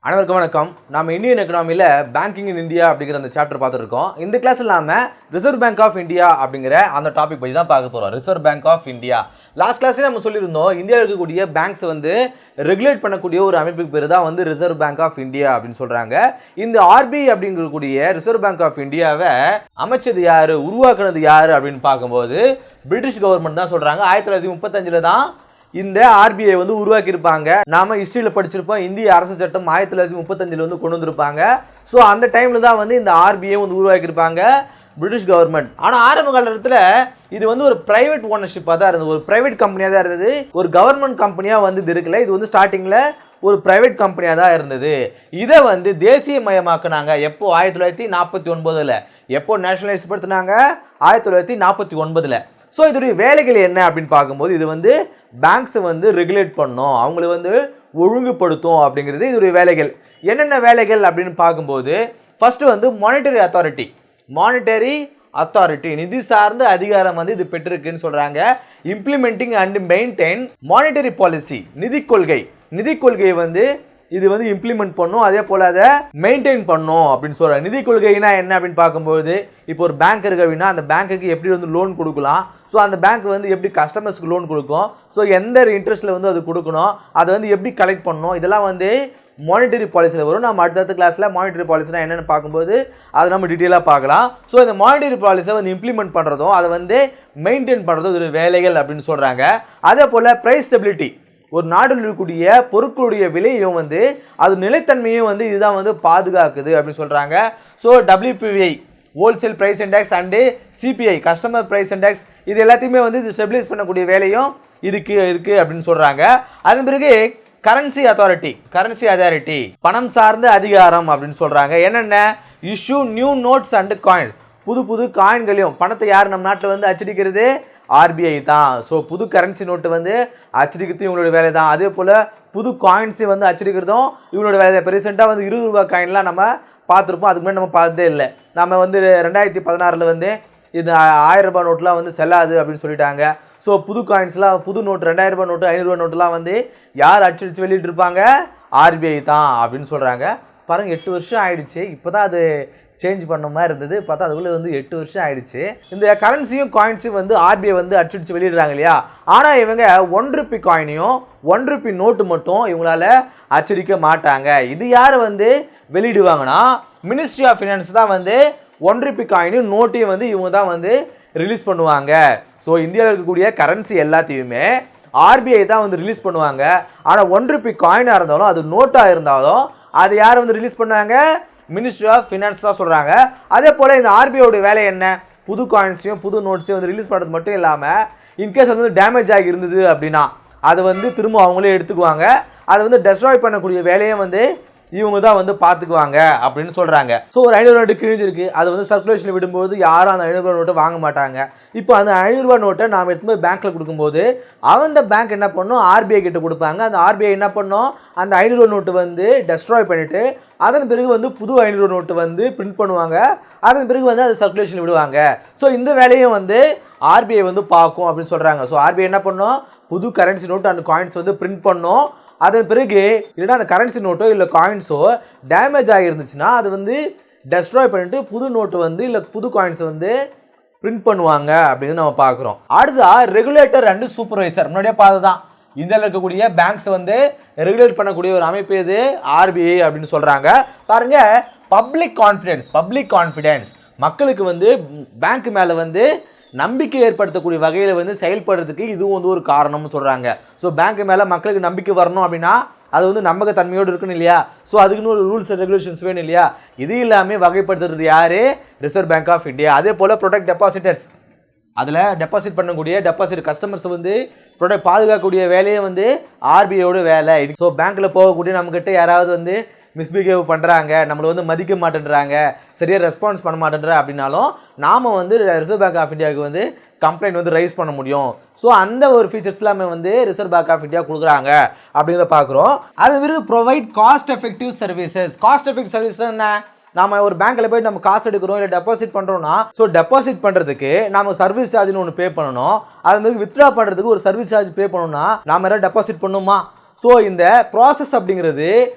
அனைவருக்கும் வணக்கம். நாம் இந்தியன் எக்கனாமியில் பேங்கிங் இன் இந்தியா அப்படிங்கிற அந்த சாப்டர் பார்த்துருக்கோம். இந்த கிளாஸில் நாம் ரிசர்வ் பேங்க் ஆஃப் இந்தியா அப்படிங்கிற அந்த டாபிக் பற்றி தான் பார்க்க போகிறோம். Reserve Bank of India last கிளாஸ்லேயே நம்ம சொல்லியிருந்தோம், இந்தியாவில் இருக்கக்கூடிய பேங்க்ஸ் வந்து ரெகுலேட் பண்ணக்கூடிய ஒரு அமைப்புக்கு பேர் தான் வந்து ரிசர்வ் பேங்க் ஆஃப் இந்தியா அப்படின்னு சொல்கிறாங்க. இந்த ஆர்பிஐ அப்படிங்கக்கூடிய ரிசர்வ் பேங்க் ஆஃப் இந்தியாவை அமைச்சது யார், உருவாக்குனது யார் அப்படின்னு பார்க்கும்போது பிரிட்டிஷ் கவர்மெண்ட் தான் சொல்கிறாங்க. 1935 தான் இந்த ஆர்பிஐ வந்து உருவாக்கியிருப்பாங்க. நாம ஹிஸ்டரியில் படிச்சிருப்போம், இந்திய அரசு சட்டம் 1935 வந்து கொண்டு வந்திருப்பாங்க. ஸோ அந்த டைமில் தான் வந்து இந்த ஆர்பிஐ வந்து உருவாக்கியிருப்பாங்க பிரிட்டிஷ் கவர்மெண்ட். ஆனால் ஆரம்ப காலத்தில் இது வந்து ஒரு பிரைவேட் ஓனர்ஷிப்பாக தான் இருந்தது, ஒரு பிரைவேட் கம்பெனியாக தான் இருந்தது. ஒரு கவர்மெண்ட் கம்பெனியாக வந்து இது இருக்குல்ல, இது வந்து ஸ்டார்டிங்கில் ஒரு பிரைவேட் கம்பெனியாக தான் இருந்தது. இதை வந்து தேசியமயமாக்குனாங்க. எப்போ 1949. எப்போ நேஷனலைஸ் படுத்தினாங்க? 1949. ஸோ இதோடைய வேலைகள் என்ன அப்படின்னு பார்க்கும்போது, இது வந்து பேங்க்ஸை வந்து ரெகுலேட் பண்ணும், அவங்களை வந்து ஒழுங்குபடுத்தும் அப்படிங்கிறது இதோடைய வேலைகள். என்னென்ன வேலைகள் அப்படின்னு பார்க்கும்போது, ஃபர்ஸ்ட் வந்து மானிட்டரி அத்தாரிட்டி நிதி சார்ந்த அதிகாரம் வந்து இது பெற்றிருக்குன்னு சொல்றாங்க. Implementing and maintain monetary policy, நிதி கொள்கையை வந்து இது வந்து இம்ப்ளிமெண்ட் பண்ணும், அதே போல அதை மெயின்டைன் பண்ணும் அப்படின்னு சொல்றாங்க. நிதி கொள்கைனா என்ன அப்படின்னு பார்க்கும்போது, இப்போ ஒரு பேங்க் இருக்கு அப்படின்னா அந்த பேங்க்குக்கு எப்படி வந்து லோன் கொடுக்கலாம், ஸோ அந்த பேங்க் வந்து எப்படி கஸ்டமர்ஸ்க்கு லோன் கொடுக்கும், ஸோ எந்த இன்ட்ரெஸ்ட்டில் வந்து அது கொடுக்கணும், அதை வந்து எப்படி கலெக்ட் பண்ணணும், இதெல்லாம் வந்து மானிட்டரி பாலிசியில் வரும். நம்ம அடுத்த கிளாஸில் மானிட்டரி பாலிசினா என்னென்னு பார்க்கும்போது அதை நம்ம டீட்டெயிலாக பார்க்கலாம். ஸோ இந்த மானிட்டரி பாலிசியை வந்து இம்ப்ளிமெண்ட் பண்ணுறதும் அதை வந்து மெயின்டைன் பண்ணுறதும் ஒரு வேலைகள் அப்படின்னு சொல்கிறாங்க. அதே போல் ப்ரைஸ் ஸ்டெபிலிட்டி, ஒரு நாட்டில் இருக்கக்கூடிய பொருட்களுடைய விலையும் வந்து அது நிலைத்தன்மையும் வந்து இதுதான் வந்து பாதுகாக்குது அப்படின்னு சொல்கிறாங்க. So WPI wholesale price index and CPI customer price index, இது எல்லாத்தையுமே வந்து இது ஸ்டெபிலைஸ் பண்ணக்கூடிய வேலையும் இதுக்கு இருக்குது அப்படின்னு சொல்கிறாங்க. அதன் பிறகு கரன்சி அத்தாரிட்டி பணம் சார்ந்த அதிகாரம் அப்படின்னு சொல்கிறாங்க. என்னென்ன issue new notes and coins, புது காயின்களையும் பணத்தை யார் நம்ம நாட்டில் வந்து அச்சடிக்கிறது? ஆர்பிஐ தான். ஸோ புது கரன்சி நோட்டு வந்து அச்சடிக்கிறதும் இவங்களோட வேலை தான். அதே போல் புது காயின்ஸை வந்து அச்சடிக்கிறதும் இவங்களோட வேலை தான். இப்போ ரீசெண்டாக வந்து 20 ரூபா காயின்லாம் நம்ம பார்த்துருப்போம், அதுக்கு முன்னாடி நம்ம பார்த்ததே இல்லை. நம்ம வந்து 2016 வந்து இது 1000 ரூபாய் நோட்லாம் வந்து செல்லாது அப்படின்னு சொல்லிட்டாங்க. ஸோ புது காயின்ஸ்லாம், புது நோட்டு 2000 ரூபாய் நோட்டு 500 ரூபா நோட்டுலாம் வந்து யார் அச்சடித்து வெளியிட்டு இருப்பாங்க? ஆர்பிஐ தான் அப்படின்னு சொல்கிறாங்க. பாருங்கள், 8 வருஷம் ஆயிடுச்சு, இப்போ தான் அது சேஞ்ச் பண்ண மாதிரி இருந்தது, பார்த்தா அதுக்குள்ளே வந்து 8 வருஷம் ஆயிடுச்சு. இந்த கரன்சியும் காயின்ஸும் வந்து ஆர்பிஐ வந்து அச்சடித்து வெளியிடுறாங்க இல்லையா. ஆனால் இவங்க 1 ரூபி காயினையும் 1 ரூபி நோட்டு மட்டும் இவங்களால அச்சடிக்க மாட்டாங்க. இது யார் வந்து வெளியிடுவாங்கன்னா, மினிஸ்ட்ரி ஆஃப் ஃபினான்ஸ் தான் வந்து 1 ரூபி காயினையும் நோட்டையும் வந்து இவங்க தான் வந்து ரிலீஸ் பண்ணுவாங்க. ஸோ இந்தியாவில் இருக்கக்கூடிய கரன்சி எல்லாத்தையுமே ஆர்பிஐ தான் வந்து ரிலீஸ் பண்ணுவாங்க. ஆனால் 1 ரூபி காயினாக இருந்தாலும் அது நோட்டாக இருந்தாலும் அது யார் வந்து ரிலீஸ் பண்ணுவாங்க? மினிஸ்ட்ரி ஆஃப் ஃபினான்ஸ் தான் சொல்கிறாங்க. அதே போல் இந்த ஆர்பிஐயோட வேலை என்ன? புது காயின்ஸையும் புது நோட்ஸையும் வந்து ரிலீஸ் பண்ணுறது மட்டும் இல்லாமல், இன்கேஸ் அது வந்து டேமேஜ் ஆகி இருந்தது அப்படின்னா அதை வந்து திரும்ப அவங்களே எடுத்துக்குவாங்க. அதை வந்து டெஸ்ட்ராய் பண்ணக்கூடிய வேலையை வந்து இவங்க தான் வந்து பார்த்துக்குவாங்க அப்படின்னு சொல்கிறாங்க. ஸோ ஒரு 500 நோட்டு கிழிஞ்சிருக்கு, அது வந்து சர்க்குலேஷனில் விடும்போது யாரும் அந்த 500 ரூபா நோட்டை வாங்க மாட்டாங்க. இப்போ அந்த 500 ரூபா நோட்டை நாம் எடுத்து போய் பேங்க்கில் கொடுக்கும்போது அந்த பேங்க் என்ன பண்ணும்? ஆர்பிஐ கிட்ட கொடுப்பாங்க. அந்த ஆர்பிஐ என்ன பண்ணும்? அந்த 500 ரூபா நோட்டு வந்து டெஸ்ட்ராய் பண்ணிவிட்டு அதன் பிறகு வந்து புது 500 ரூபா நோட்டு வந்து பிரிண்ட் பண்ணுவாங்க. அதன் பிறகு வந்து அது சர்க்குலேஷன் விடுவாங்க. ஸோ இந்த வேலையும் வந்து ஆர்பிஐ வந்து பார்க்கும் அப்படின்னு சொல்கிறாங்க. ஸோ ஆர்பிஐ என்ன பண்ணும்? புது கரன்சி நோட்டு அண்ட் காயின்ஸ் வந்து பிரிண்ட் பண்ணும். அதன் பிறகு இல்லைன்னா அந்த கரன்சி நோட்டோ இல்லை காயின்ஸோ டேமேஜ் ஆகிருந்துச்சுன்னா அது வந்து டெஸ்ட்ராய் பண்ணிட்டு புது நோட்டு வந்து இல்லை புது காயின்ஸை வந்து பிரிண்ட் பண்ணுவாங்க அப்படின்னு நம்ம பார்க்குறோம். அடுத்தா ரெகுலேட்டர் அண்டு சூப்பர்வைசர், முன்னாடியே பார்த்ததான் இந்தியாவில் இருக்கக்கூடிய பேங்க்ஸ் வந்து ரெகுலேட் பண்ணக்கூடிய ஒரு அமைப்பு இது ஆர்பிஐ அப்படின்னு சொல்கிறாங்க. பாருங்க, பப்ளிக் கான்ஃபிடென்ஸ் மக்களுக்கு வந்து பேங்க் மேலே வந்து நம்பிக்கை ஏற்படுத்தக்கூடிய வகையில் வந்து செயல்படுறதுக்கு இதுவும் வந்து ஒரு காரணம்னு சொல்கிறாங்க. ஸோ பேங்க் மேலே மக்களுக்கு நம்பிக்கை வரணும் அப்படின்னா அது வந்து நம்பகத்தன்மையோடு இருக்கணும் இல்லையா. ஸோ அதுக்குன்னு ஒரு ரூல்ஸ் அண்ட் ரெகுலேஷன்ஸ் வேணும் இல்லையா. இது எல்லாமே வகைப்படுத்துறது யார்? Reserve Bank of India. அதே போல் ப்ரொடெக்ட் டெபாசிட்டர்ஸ், அதில் டெபாசிட் பண்ணக்கூடிய டெபாசிட் கஸ்டமர்ஸ் வந்து பாதுகாக்கக்கூடிய வேலையை வந்து ஆர்பிஐயோட வேலை. ஸோ பேங்க்கில் போகக்கூடிய நம்மக்கிட்ட யாராவது வந்து மிஸ்பிஹேவ் பண்ணுறாங்க, நம்மளை வந்து மதிக்க மாட்டேன்றாங்க, சரியாக ரெஸ்பான்ஸ் பண்ண மாட்டேன்ற அப்படின்னாலும் நாம் வந்து ரிசர்வ் பேங்க் ஆஃப் இந்தியாவுக்கு வந்து கம்ப்ளைண்ட் வந்து ரைஸ் பண்ண முடியும். ஸோ அந்த ஒரு ஃபீச்சர்ஸ் எல்லாமே வந்து ரிசர்வ் பேங்க் ஆஃப் இந்தியா கொடுக்குறாங்க அப்படிங்கிறத பார்க்குறோம். அது பிறகு ப்ரொவைட் காஸ்ட் எஃபெக்டிவ் சர்வீசஸ் என்ன? நாம ஒரு பேங்க்ல போய் நம்ம காசு எடுக்கிறோம் இல்லை டெபாசிட் பண்ணுறோம்னா, ஸோ டெபாசிட் பண்ணுறதுக்கு நம்ம சர்வீஸ் சார்ஜ்னு ஒன்று பே பண்ணணும். அது மாதிரி வித்ட்ரா பண்ணுறதுக்கு ஒரு சர்வீஸ் சார்ஜ் பே பண்ணணும்னா நாம யாராவது டெபாசிட் பண்ணுமா? ஸோ இந்த ப்ராசஸ் அப்படிங்கிறது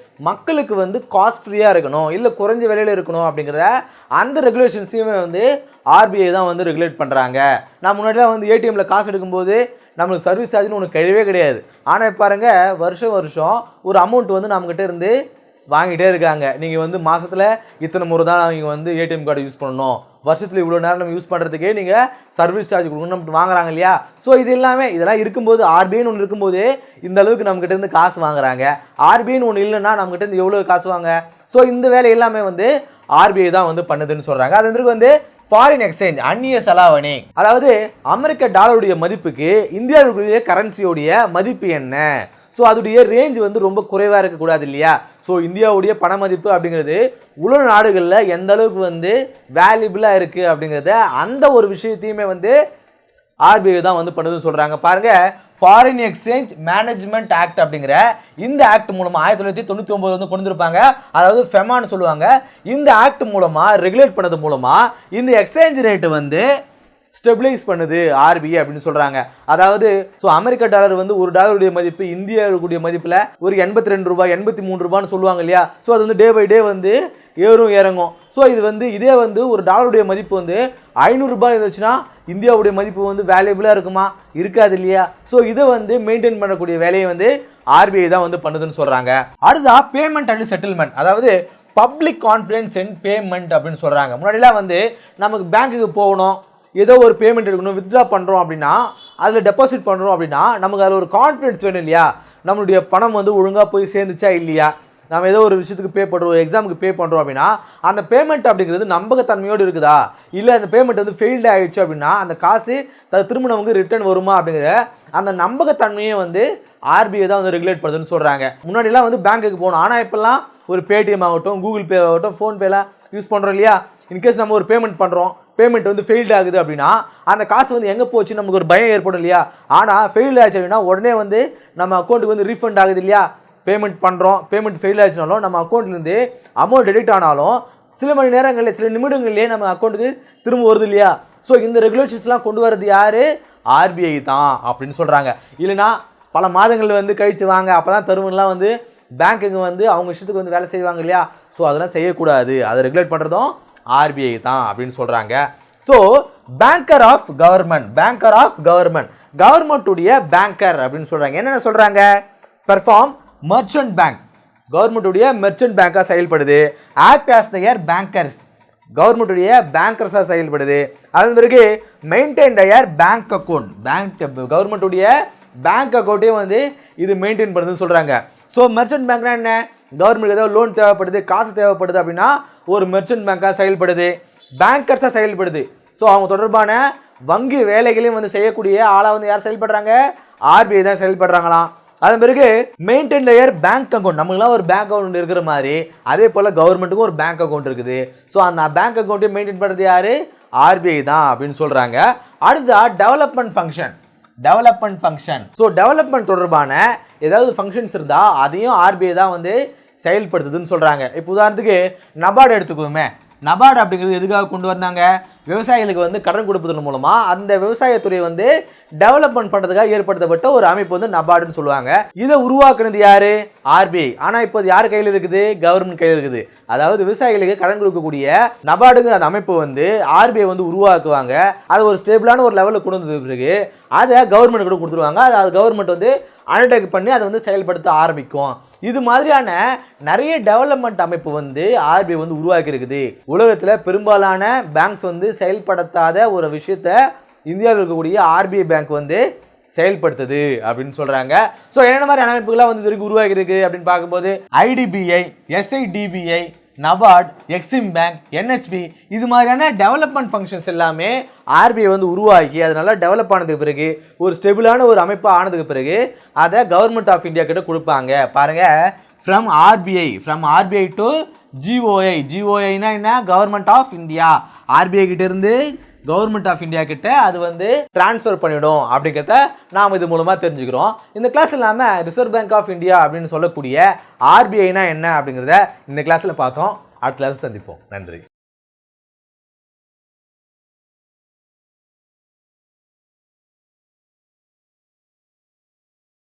மக்களுக்கு வந்து காஸ்ட் ஃப்ரீயாக இருக்கணும், இல்லை குறைஞ்ச விலையில் இருக்கணும் அப்படிங்கிற அந்த ரெகுலேஷன்ஸையுமே வந்து ஆர்பிஐ தான் வந்து ரெகுலேட் பண்ணுறாங்க. நான் முன்னாடிலாம் வந்து ஏடிஎம்மில் காசு எடுக்கும்போது நம்மளுக்கு சர்வீஸ் சார்ஜ்னு ஒன்று கிடையவே கிடையாது. ஆனால் பாருங்கள், வருஷம் ஒரு அமௌண்ட் வந்து நம்மக்கிட்ட இருந்து வாங்கிட்டே இருக்காங்க. நீங்கள் வந்து மாதத்தில் இத்தனை முறை தான் நீங்கள் வந்து ஏடிஎம் கார்டு யூஸ் பண்ணணும், வருஷத்தில் இவ்வளோ நேரம் நம்ம யூஸ் பண்ணுறதுக்கே நீங்கள் சர்வீஸ் சார்ஜ் கொடுக்கணும் வாங்குறாங்க இல்லையா? ஸோ இது எல்லாமே இதெல்லாம் இருக்கும்போது, ஆர்பிஐன்னு ஒன்று இருக்கும்போது இந்த அளவுக்கு நம்மக்கிட்ட இருந்து காசு வாங்குறாங்க. ஆர்பிஐன்னு ஒன்று இல்லைன்னா நம்மக்கிட்ட இருந்து எவ்வளோ காசு வாங்க? ஸோ இந்த வேலை எல்லாமே வந்து ஆர்பிஐ தான் வந்து பண்ணுதுன்னு சொல்கிறாங்க. அது வந்து ஃபாரின் எக்ஸ்சேஞ்ச், அந்நிய செலாவணி. அதாவது அமெரிக்க டாலருடைய மதிப்புக்கு இந்தியாவுடைய கரன்சியோடைய மதிப்பு என்ன? ஸோ அதோடைய ரேஞ்ச் வந்து ரொம்ப குறைவாக இருக்கக்கூடாது இல்லையா? ஸோ இந்தியாவுடைய பண மதிப்பு அப்படிங்கிறது உலக நாடுகளில் எந்த அளவுக்கு வந்து வேல்யூபிளாக இருக்குது அப்படிங்கிறத அந்த ஒரு விஷயத்தையுமே வந்து ஆர்பிஐ தான் வந்து பண்ணுதுன்னு சொல்கிறாங்க. பாருங்கள், ஃபாரின் எக்ஸ்சேஞ்ச் மேனேஜ்மெண்ட் ஆக்ட் அப்படிங்கிற இந்த ஆக்ட் மூலமாக 1999 வந்து கொண்டு வந்திருப்பாங்க. அதாவது ஃபெமான்னு சொல்லுவாங்க. இந்த ஆக்ட் மூலமாக ரெகுலேட் பண்ணது மூலமாக இந்த எக்ஸ்சேஞ்ச் ரேட்டு வந்து ஸ்டெபிளைஸ் பண்ணுது ஆர்பிஐ அப்படின்னு சொல்கிறாங்க. அதாவது ஸோ அமெரிக்க டாலர் வந்து ஒரு டாலருடைய மதிப்பு இந்தியாவுடைய மதிப்பில் ஒரு 82 ரூபாய் 83 ரூபான்னு சொல்லுவாங்க இல்லையா? ஸோ அது வந்து டே பை டே வந்து ஏறும் இறங்கும். ஸோ இது வந்து இதே வந்து ஒரு டாலருடைய மதிப்பு வந்து 500 ரூபாய் இருந்துச்சுன்னா இந்தியாவுடைய மதிப்பு வந்து வேல்யூபிளாக இருக்குமா? இருக்காது இல்லையா? ஸோ இதை வந்து மெயின்டைன் பண்ணக்கூடிய வேலையை வந்து ஆர்பிஐ தான் வந்து பண்ணுதுன்னு சொல்கிறாங்க. அடுத்தா பேமெண்ட் அண்ட் செட்டில்மெண்ட், அதாவது பப்ளிக் கான்ஃபிடன்ஸ் இன் பேமெண்ட் அப்படின்னு சொல்கிறாங்க. முன்னாடிலாம் வந்து நமக்கு பேங்க்குக்கு போகணும், ஏதோ ஒரு பேமெண்ட் எடுக்கணும், வித்ட்ரா பண்ணுறோம் அப்படின்னா, அதில் டெபாசிட் பண்ணுறோம் அப்படின்னா நமக்கு அதில் ஒரு கான்ஃபிடன்ஸ் வேணும் இல்லையா? நம்மளுடைய பணம் வந்து ஒழுங்காக போய் சேர்ந்துச்சா இல்லையா? நம்ம ஏதோ ஒரு விஷயத்துக்கு பே பண்ணுறோம், ஒரு எக்ஸாமுக்கு பே பண்ணுறோம் அப்படின்னா அந்த பேமெண்ட் அப்படிங்கிறது நம்பகத்தன்மையோடு இருக்குதா, இல்லை அந்த பேமெண்ட் வந்து ஃபெயில்டு ஆகிடுச்சு அப்படின்னா அந்த காசு திரும்ப நமக்கு ரிட்டர்ன் வருமா அப்படிங்கிற அந்த நம்பகத்தன்மையை வந்து ஆர்பிஐ தான் வந்து ரெகுலேட் பண்ணுதுன்னு சொல்கிறாங்க. முன்னாடிலாம் வந்து பேங்க்குக்கு போகணும், ஆனால் இப்போல்லாம் ஒரு பேடிஎம் ஆகட்டும், கூகுள் பே ஆகட்டும், ஃபோன்பேலாம் யூஸ் பண்ணுறோம் இல்லையா? இன்கேஸ் நம்ம ஒரு பேமெண்ட் பண்ணுறோம், பேமெண்ட் வந்து ஃபெயில்டு ஆகுது அப்படின்னா அந்த காசு வந்து எங்கே போச்சு நமக்கு ஒரு பயம் ஏற்படும் இல்லையா? ஆனால் ஃபெயில் ஆச்சு அப்படின்னா உடனே வந்து நம்ம அக்கௌண்ட்டுக்கு வந்து ரீஃபண்ட் ஆகுது இல்லையா? பேமெண்ட் பண்ணுறோம், பேமெண்ட் ஃபெயில் ஆச்சுனாலும் நம்ம அக்கௌண்ட்லேருந்து அமௌண்ட் டெடிட் ஆனாலும் சில மணி நேரங்களில் சில நிமிடங்கள்லேயே நம்ம அக்கௌண்ட்டுக்கு திரும்ப வருது இல்லையா? ஸோ இந்த ரெகுலேஷன்ஸ்லாம் கொண்டு வரது யார்? ஆர்பிஐ தான் அப்படின்னு சொல்கிறாங்க. இல்லைனா பல மாதங்கள் வந்து கழித்து வாங்க அப்போ தான் தருவன்லாம் வந்து பேங்க்குங்க வந்து அவங்க விஷயத்துக்கு வந்து வேலை செய்வாங்க இல்லையா? ஸோ அதெல்லாம் செய்யக்கூடாது, அதை ரெகுலேட் பண்ணுறதும் ஆர்பிஐ தான் அப்படின்னு சொல்கிறாங்க. So banker of government, banker of government, கவர்மெண்ட்டுடைய பேங்கர் அப்படின்னு சொல்கிறாங்க. என்னென்ன சொல்கிறாங்க? பெர்ஃபார்ம் மர்ச்சன்ட் பேங்க், கவர்மெண்ட்டுடைய மெர்ச்சன்ட் பேங்காக செயல்படுது. ஆக்ட் ஆஸ் தயர் பேங்கர்ஸ், கவர்மெண்ட்டுடைய பேங்கர்ஸாக செயல்படுது. அதன் பிறகு மெயின்டைன் தயர் பேங்க் அக்கௌண்ட், கவர்மெண்ட்டுடைய பேங்க் அக்கௌண்ட்டையும் வந்து இது மெயின்டைன் பண்ணுதுன்னு சொல்கிறாங்க. ஸோ மெர்ச்சன்ட் பேங்க்னா என்ன? கவர்மெண்ட் ஏதாவது லோன் தேவைப்படுது, காசு தேவைப்படுது அப்படின்னா ஒரு மெர்ச்சன்ட் பேங்காக செயல்படுது, பேங்கர்ஸாக செயல்படுது. ஸோ அவங்க தொடர்பான வங்கி வேலைகளையும் வந்து செய்யக்கூடிய ஆளாக வந்து யார் செயல்படுறாங்க? ஆர்பிஐ தான் செயல்படுறாங்களாம். அதன் பிறகு மெயின்டைன் லேயர் பேங்க் அக்கௌண்ட், நம்மளுக்குலாம் ஒரு பேங்க் அக்கௌண்ட் இருக்கிற மாதிரி அதே போல் கவர்மெண்ட்டுக்கும் ஒரு பேங்க் அக்கௌண்ட் இருக்குது. ஸோ அந்த பேங்க் அக்கௌண்ட்டையும் மெயின்டைன் பண்ணுறது யார்? ஆர்பிஐ தான் அப்படின்னு சொல்கிறாங்க. அடுத்தா development function, development function. So development தொடர்பான ஏதாவது ஃபங்க்ஷன்ஸ் இருந்தால் அதையும் ஆர்பிஐ தான் வந்து செயல்படுத்துதுன்னு சொல்கிறாங்க. இப்போ உதாரணத்துக்கு நபார்டு எடுத்துக்குவோமே, நபார்டு அப்படிங்கிறது எதுக்காக கொண்டு வந்தாங்க? விவசாயிகளுக்கு வந்து கடன் கொடுப்பதன் மூலமாக அந்த விவசாயத்துறையை வந்து டெவலப்மெண்ட் பண்ணுறதுக்காக ஏற்படுத்தப்பட்ட ஒரு அமைப்பு வந்து நபார்டுன்னு சொல்லுவாங்க. இதை உருவாக்குனது யார்? ஆர்பிஐ. ஆனால் இப்போ யார் கையில் இருக்குது? கவர்மெண்ட் கையில் இருக்குது. அதாவது விவசாயிகளுக்கு கடன் கொடுக்கக்கூடிய நபார்டுங்கிற அந்த அமைப்பு வந்து ஆர்பிஐ வந்து உருவாக்குவாங்க. அது ஒரு ஸ்டேபிளான ஒரு லெவலில் கொண்டு வந்தது பிறகு அதை கவர்மெண்ட் கூட கொடுத்துருவாங்க. அது கவர்மெண்ட் வந்து அண்டர்டேக் பண்ணி அதை வந்து செயல்படுத்த ஆரம்பிக்கும். இது மாதிரியான நிறைய டெவலப்மெண்ட் அமைப்பு வந்து ஆர்பிஐ வந்து உருவாக்கி இருக்குது. உலகத்தில் பெரும்பாலான பேங்க்ஸ் வந்து செயல்படுத்தாத ஒரு விஷயத்த இந்தியாவில் இருக்கக்கூடிய ஆர்பிஐ பேங்க் வந்து செயல்படுத்துது அப்படின்னு சொல்கிறாங்க. ஸோ என்ன மாதிரி அமைப்புகள்லாம் வந்து இது வரைக்கும் உருவாகி இருக்கு அப்படின்னு பார்க்கும்போது IDBI, SIDBI, NABARD, Exim bank, NHP, இது மாதிரியான டெவலப்மெண்ட் ஃபங்க்ஷன்ஸ் எல்லாமே ஆர்பிஐ வந்து உருவாக்கி அதனால டெவலப் ஆனதுக்கு பிறகு ஒரு ஸ்டெபிளான ஒரு அமைப்பு ஆனதுக்கு பிறகு அதை கவர்மெண்ட் ஆஃப் இந்தியா கிட்ட கொடுப்பாங்க. பாருங்க, ஃப்ரம் ஆர்பிஐ டு ஜிஓஐ, ஜிஓஐனா என்ன? Government of India. ஆர்பிஐ கிட்ட இருந்து கவர்மெண்ட் ஆஃப் இந்தியா கிட்ட அது வந்து டிரான்ஸ்ஃபர் பண்ணிடும் அப்படிங்கிறத நாம் இது மூலமாக தெரிஞ்சுக்கிறோம். இந்த கிளாஸ் இல்லாமல் ரிசர்வ் பேங்க் ஆஃப் இந்தியா அப்படின்னு சொல்லக்கூடிய ஆர்பிஐனா என்ன அப்படிங்கிறத இந்த கிளாஸில் பார்த்தோம். அடுத்த கிளாஸ் சந்திப்போம். நன்றி.